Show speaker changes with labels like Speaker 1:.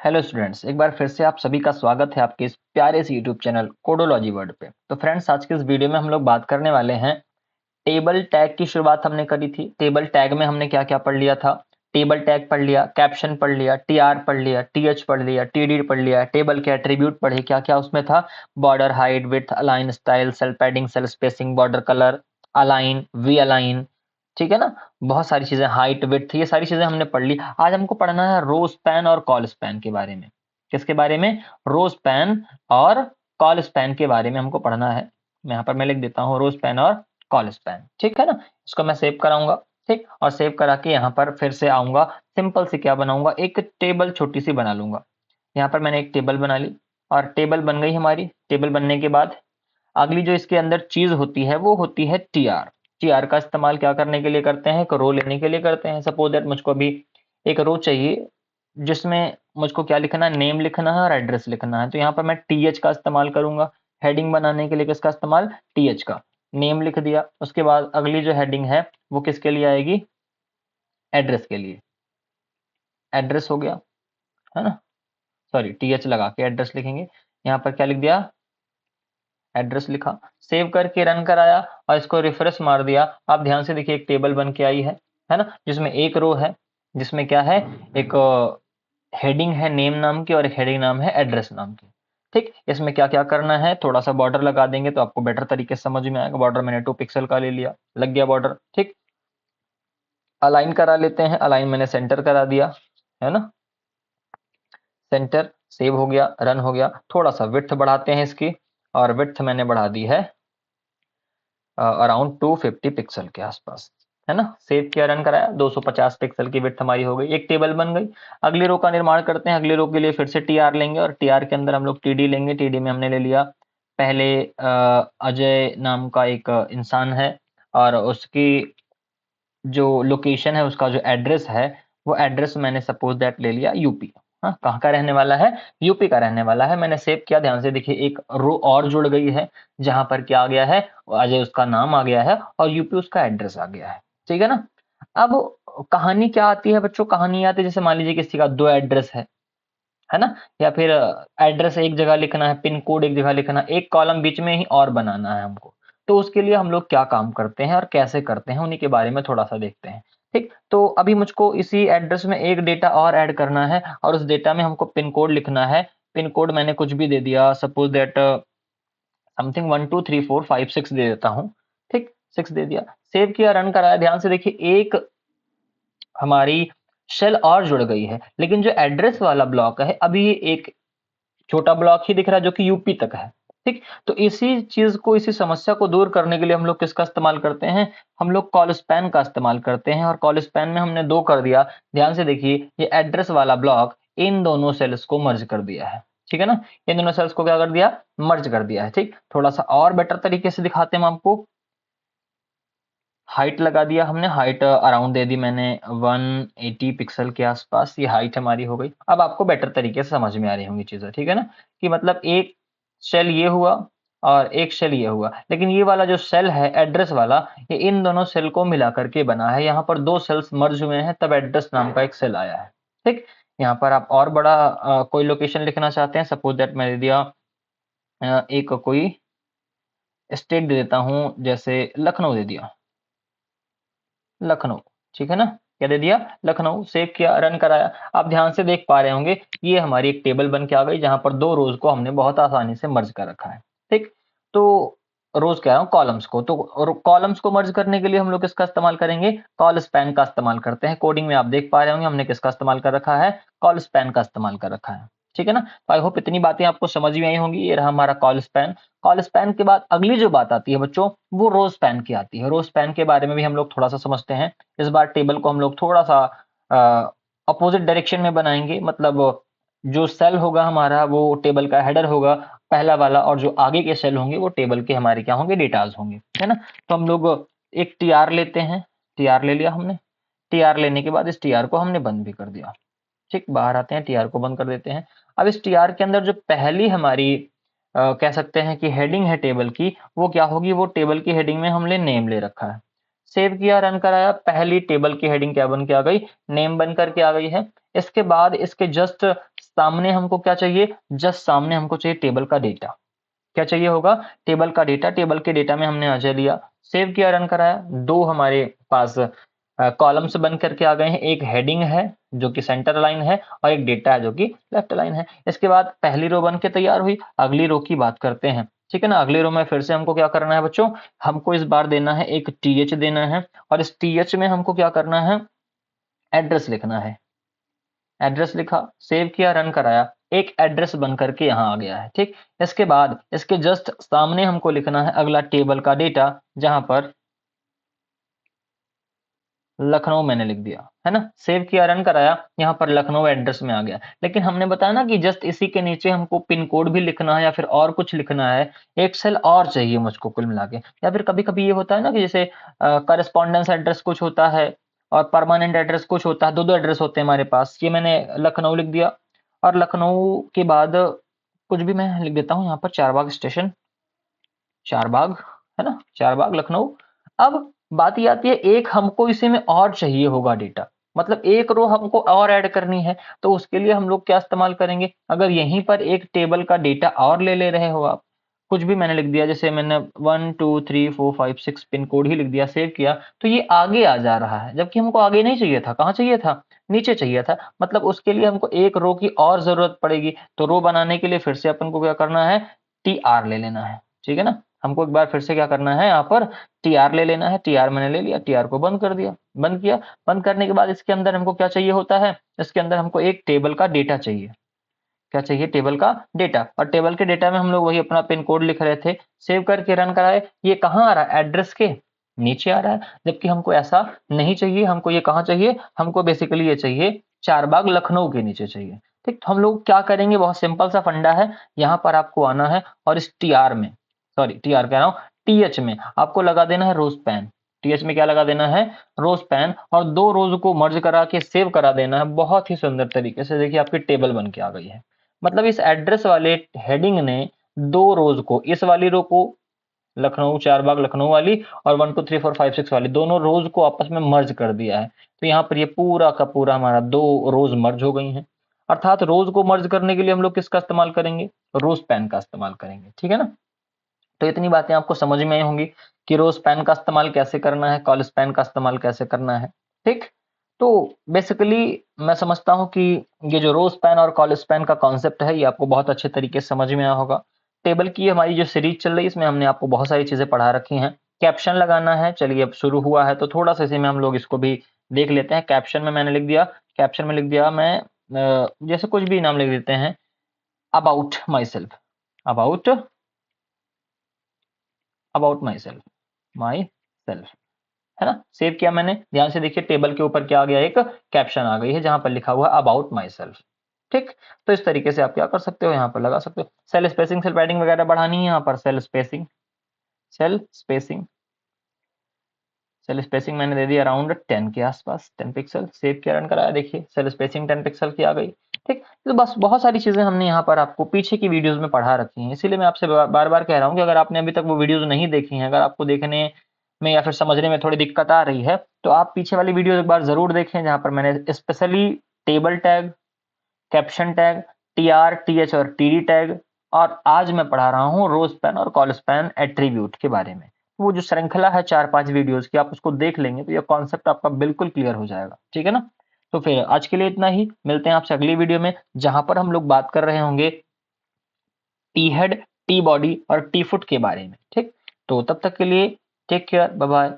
Speaker 1: Hello students, एक बार फिर से आप सभी का स्वागत है आपके इस प्यारे से यूट्यूब चैनल कोडोलॉजी वर्ल्ड पे। तो फ्रेंड्स, आज के इस वीडियो में हम लोग बात करने वाले हैं टेबल टैग की। शुरुआत हमने करी थी। टेबल टैग में हमने क्या क्या पढ़ लिया था? टेबल टैग पढ़ लिया, कैप्शन पढ़ लिया, टीआर पढ़ लिया, टीएच पढ़ लिया, टीडी पढ़ लिया, टेबल के एट्रीब्यूट पढ़े। क्या क्या उसमें था? Border, height, width, align, style, cell padding, cell spacing, border colour, align, V align, ठीक है ना। बहुत सारी चीजें, हाइट, विड्थ, ये सारी चीजें हमने पढ़ ली। आज हमको पढ़ना है रो स्पैन और कॉल स्पैन के बारे में। किसके बारे में? रो स्पैन और कॉल स्पैन के बारे में हमको पढ़ना है। यहाँ पर मैं लिख देता हूँ रो स्पैन और कॉल स्पैन, ठीक है ना। इसको मैं सेव कराऊंगा, ठीक, और सेव करा के यहाँ पर फिर से आऊंगा। सिंपल से क्या बनाऊंगा, एक टेबल छोटी सी बना लूंगा। यहाँ पर मैंने एक टेबल बना ली और टेबल बन गई हमारी। टेबल बनने के बाद अगली जो इसके अंदर चीज होती है वो होती है टीआर। टीआर का इस्तेमाल क्या करने के लिए करते हैं? एक रो लेने के लिए करते हैं। सपोज दैट मुझको अभी एक रो चाहिए जिसमें मुझको क्या लिखना है, नेम लिखना है और एड्रेस लिखना है। तो यहाँ पर मैं टीएच का इस्तेमाल करूंगा। हेडिंग बनाने के लिए किसका इस्तेमाल? टीएच का। नेम लिख दिया। उसके बाद अगली जो हेडिंग है वो किसके लिए आएगी? एड्रेस के लिए। एड्रेस हो गया, है ना। सॉरी, टीएच लगा के एड्रेस लिखेंगे। यहाँ पर क्या लिख दिया? एड्रेस लिखा। सेव करके रन कराया और इसको रिफ्रेश मार दिया। आप ध्यान से देखिए, एक टेबल बन के आई है ना, जिसमें एक रो है, जिसमें क्या है, एक हेडिंग है नेम नाम की और एक हेडिंग नाम है एड्रेस नाम की। ठीक, इसमें क्या क्या करना है, थोड़ा सा बॉर्डर लगा देंगे तो आपको बेटर तरीके से समझ में आएगा। बॉर्डर मैंने 2 पिक्सल का ले लिया, लग गया बॉर्डर। ठीक, अलाइन करा लेते हैं। अलाइन मैंने सेंटर करा दिया, है ना। सेंटर, सेव हो गया, रन हो गया। थोड़ा सा विड्थ बढ़ाते हैं इसकी, और विड्थ मैंने बढ़ा दी है अराउंड 250 पिक्सल के आसपास, है ना। सेव किया, रन कराया, 250 पिक्सल की विड्थ हमारी हो गई। एक टेबल बन गई। अगली रो का निर्माण करते हैं। अगली रो के लिए फिर से टीआर लेंगे और टीआर के अंदर हम लोग टीडी लेंगे। टीडी में हमने ले लिया पहले अजय नाम का एक इंसान है, और उसकी जो लोकेशन है, उसका जो एड्रेस है, वो एड्रेस मैंने सपोज दैट ले लिया यूपी। हाँ, कहाँ का रहने वाला है? यूपी का रहने वाला है। मैंने सेव किया। ध्यान से देखिए, एक रो और जुड़ गई है, जहां पर क्या आ गया है, अजय उसका नाम आ गया है और यूपी उसका एड्रेस आ गया है। ठीक है ना। अब कहानी क्या आती है बच्चों? कहानी आती है, जैसे मान लीजिए किसी का 2 एड्रेस है ना, या फिर एड्रेस एक जगह लिखना है, पिन कोड एक जगह लिखना है, एक कॉलम बीच में ही और बनाना है हमको। तो उसके लिए हम लोग क्या काम करते हैं और कैसे करते हैं, उन्हीं के बारे में थोड़ा सा देखते हैं। ठीक, तो अभी मुझको इसी एड्रेस में एक डेटा और ऐड करना है और उस डेटा में हमको पिन कोड लिखना है। पिन कोड मैंने कुछ भी दे दिया, सपोज दैट समथिंग 1 2 3 4 5 6 दे देता हूँ। ठीक, 6 दे दिया, सेव किया, रन कराया। ध्यान से देखिए, एक हमारी शेल और जुड़ गई है, लेकिन जो एड्रेस वाला ब्लॉक है अभी ये एक छोटा ब्लॉक ही दिख रहा है जो कि यूपी तक है। ठीक, तो इसी चीज को, इसी समस्या को दूर करने के लिए हम लोग किसका इस्तेमाल करते हैं? हम लोग कॉल स्पैन का इस्तेमाल करते हैं। और कॉल स्पैन में हमने 2 कर दिया। ध्यान से देखिए, ये एड्रेस वाला ब्लॉक इन दोनों सेल्स को मर्ज कर दिया है। ठीक है ना, इन दोनों सेल्स को क्या कर दिया? मर्ज कर दिया है। ठीक, थोड़ा सा और बेटर तरीके से दिखाते हैं हम आपको। हाइट लगा दिया हमने। हाइट अराउंड दे दी मैंने 180 पिक्सल के आसपास। ये हाइट हमारी हो गई। अब आपको बेटर तरीके से समझ में आ रही होंगी चीजें, ठीक है ना, कि मतलब एक सेल ये हुआ और एक सेल ये हुआ, लेकिन ये वाला जो सेल है एड्रेस वाला, ये इन दोनों सेल को मिला करके बना है। यहाँ पर 2 सेल्स मर्ज हुए हैं, तब एड्रेस नाम का एक सेल आया है। ठीक, यहाँ पर आप और बड़ा कोई लोकेशन लिखना चाहते हैं, सपोज दैट मैं दे दिया एक कोई स्टेट दे देता हूँ, जैसे लखनऊ दे दिया, लखनऊ। ठीक है ना, क्या दे दिया? लखनऊ। सेव किया, रन कराया। आप ध्यान से देख पा रहे होंगे, ये हमारी एक टेबल बन के आ गई, जहां पर 2 रोज को हमने बहुत आसानी से मर्ज कर रखा है। ठीक, तो रोज कह रहा हूँ, कॉलम्स को। तो कॉलम्स को मर्ज करने के लिए हम लोग किसका इस्तेमाल करेंगे? कॉल स्पैन का इस्तेमाल करते हैं। कोडिंग में आप देख पा रहे होंगे हमने किसका इस्तेमाल कर रखा है? कॉल स्पैन का इस्तेमाल कर रखा है। ठीक है ना, तो आई होप इतनी बातें आपको समझ में आई होंगी। ये रहा हमारा कॉल स्पैन। कॉल स्पैन के बाद अगली जो बात आती है बच्चों, वो रो स्पैन की आती है। रो स्पैन के बारे में भी हम लोग थोड़ा सा समझते हैं। इस बार टेबल को हम लोग थोड़ा सा अपोजिट डायरेक्शन में बनाएंगे। मतलब जो सेल होगा हमारा, वो टेबल का हेडर होगा पहला वाला, और जो आगे के सेल होंगे वो टेबल के हमारे क्या होंगे? डेटाज होंगे, है ना। तो हम लोग एक टीआर लेते हैं। टीआर ले लिया हमने। टीआर लेने के बाद इस टीआर को हमने बंद भी कर दिया। ठीक, बाहर आते हैं, टीआर को बंद कर देते हैं। अब इस टीआर के अंदर जो पहली हमारी कह सकते हैं कि हेडिंग है टेबल की, वो क्या होगी? वो टेबल की हेडिंग में हमने नेम ले रखा है। सेव किया, रन कराया, पहली टेबल की हेडिंग क्या बन के आ गई, नेम बन करके आ गई है। इसके बाद इसके जस्ट सामने हमको क्या चाहिए, जस्ट सामने हमको चाहिए टेबल का डेटा। क्या चाहिए होगा, टेबल का डेटा। टेबल के डेटा में हमने अजय लिया, सेव किया, रन कराया, दो हमारे पास कॉलम्स बन करके आ गए हैं, एक हेडिंग है जो कि सेंटर लाइन है और एक डेटा है जो कि लेफ्ट लाइन है। इसके बाद पहली रो बन के तैयार हुई। अगली रो की बात करते हैं, ठीक है ना। अगली रो में फिर से हमको क्या करना है बच्चों, हमको इस बार देना है एक टीएच देना है, और इस टीएच में हमको क्या करना है, एड्रेस लिखना है। एड्रेस लिखा, सेव किया, रन कराया, एक एड्रेस बन करके यहाँ आ गया है, ठीक। इसके बाद इसके जस्ट सामने हमको लिखना है अगला टेबल का डेटा, जहां पर लखनऊ मैंने लिख दिया, है ना। सेव किया, रन कराया, यहाँ पर लखनऊ एड्रेस में आ गया। लेकिन हमने बताया ना कि जस्ट इसी के नीचे हमको पिन कोड भी लिखना है या फिर और कुछ लिखना है, एक सेल और चाहिए मुझको कुल मिला के। या फिर कभी कभी ये होता है ना कि जैसे करस्पॉन्डेंस एड्रेस कुछ होता है और परमानेंट एड्रेस कुछ होता है, दो दो एड्रेस होते हैं हमारे पास। ये मैंने लखनऊ लिख दिया, और लखनऊ के बाद कुछ भी मैं लिख देता हूँ यहाँ पर, चारबाग स्टेशन, चारबाग, है ना, चारबाग लखनऊ। अब बात ये आती है, एक हमको इसी में और चाहिए होगा डेटा, मतलब एक रो हमको और ऐड करनी है। तो उसके लिए हम लोग क्या इस्तेमाल करेंगे, अगर यहीं पर एक टेबल का डेटा और ले रहे हो आप, कुछ भी मैंने लिख दिया, जैसे मैंने 1 2 3 4 5 6 पिन कोड ही लिख दिया, सेव किया, तो ये आगे आ जा रहा है, जबकि हमको आगे नहीं चाहिए था। कहाँ चाहिए था, नीचे चाहिए था। मतलब उसके लिए हमको एक रो की और जरूरत पड़ेगी। तो रो बनाने के लिए फिर से अपन को क्या करना है, टी आर ले लेना है, ठीक है ना। हमको एक बार फिर से क्या करना है, यहाँ पर टी आर ले लेना है। टी आर मैंने ले लिया, टी आर को बंद कर दिया, बंद किया। बंद करने के बाद इसके अंदर हमको क्या चाहिए होता है, इसके अंदर हमको एक टेबल का डेटा चाहिए। क्या चाहिए, टेबल का डेटा। और टेबल के डेटा में हम लोग वही अपना पिन कोड लिख रहे थे, सेव करके रन कराए। ये कहाँ आ रहा है, एड्रेस के नीचे आ रहा है, जबकि हमको ऐसा नहीं चाहिए। हमको ये कहाँ चाहिए, हमको बेसिकली ये चाहिए चारबाग लखनऊ के नीचे चाहिए, ठीक। तो हम लोग क्या करेंगे, बहुत सिंपल सा फंडा है। यहाँ पर आपको आना है और इस टी आर में, सॉरी टी आर कह रहा हूँ, टीएच में आपको लगा देना है रोज पैन। टीएच में क्या लगा देना है, रोज पैन, और दो रोज को मर्ज करा के सेव करा देना है। बहुत ही सुंदर तरीके से देखिए आपकी टेबल बन के आ गई है। मतलब इस एड्रेस वाले हेडिंग ने दो रोज को, इस वाली रो को लखनऊ चारबाग लखनऊ वाली, और 1 2 3 4 5 6 वाली दोनों रोज को आपस में मर्ज कर दिया है। तो यहाँ पर ये पूरा का पूरा हमारा दो रोज मर्ज हो गई हैं। अर्थात रोज को मर्ज करने के लिए हम लोग किसका इस्तेमाल करेंगे, रोज पैन का इस्तेमाल करेंगे, ठीक है ना। तो इतनी बातें आपको समझ में आई होंगी कि रोज पैन का इस्तेमाल कैसे करना है, कॉल स्पैन का इस्तेमाल कैसे करना है, ठीक। तो बेसिकली मैं समझता हूं कि ये जो रो स्पैन और कॉल स्पैन का कॉन्सेप्ट है, ये आपको बहुत अच्छे तरीके से समझ में आया होगा। टेबल की हमारी जो सीरीज चल रही है, इसमें हमने आपको बहुत सारी चीजें पढ़ा रखी हैं। कैप्शन लगाना है, चलिए अब शुरू हुआ है तो थोड़ा सा इसी में हम लोग इसको भी देख लेते हैं। कैप्शन में मैंने लिख दिया, कैप्शन में लिख दिया मैं जैसे कुछ भी नाम लिख देते हैं, about my self, about, about my self, my self, है ना। सेव किया मैंने, ध्यान से देखिए टेबल के ऊपर क्या आ गया, एक कैप्शन आ गई है जहां पर लिखा हुआ है अबाउट माई सेल्फ, ठीक। तो इस तरीके से आप क्या कर सकते हो, यहाँ पर लगा सकते हो। सेल स्पेसिंग, सेल पैडिंग वगैरह बढ़ानी है, यहाँ पर cell spacing, cell spacing, cell spacing मैंने दे दिया अराउंड 10 के आसपास, 10 पिक्सल। सेव किया, रन कराया, देखिए सेल स्पेसिंग 10 पिक्सल की आ गई, ठीक। तो बस बहुत सारी चीजें हमने यहाँ पर आपको पीछे की वीडियोस में पढ़ा रखी हैं। इसीलिए मैं आपसे बार बार कह रहा हूँ कि अगर आपने अभी तक वो वीडियोस नहीं देखी हैं, अगर आपको देखने में या फिर समझने में थोड़ी दिक्कत आ रही है, तो आप पीछे वाली वीडियो एक बार जरूर देखें, जहां पर मैंने specially table tag, caption tag, T R, T H और टी डी टैग, और आज मैं पढ़ा रहा हूँ रोज पैन और कॉल स्पैन एट्रीब्यूट के बारे में। वो जो श्रृंखला है 4-5 वीडियोस की, आप उसको देख लेंगे तो ये कॉन्सेप्ट आपका बिल्कुल क्लियर हो जाएगा, ठीक है ना। तो फिर आज के लिए इतना ही, मिलते हैं आपसे अगली वीडियो में, जहां पर हम लोग बात कर रहे होंगे टी हेड, टी बॉडी और टी फुट के बारे में, ठीक। तो तब तक के लिए टेक केयर, बाय बाय।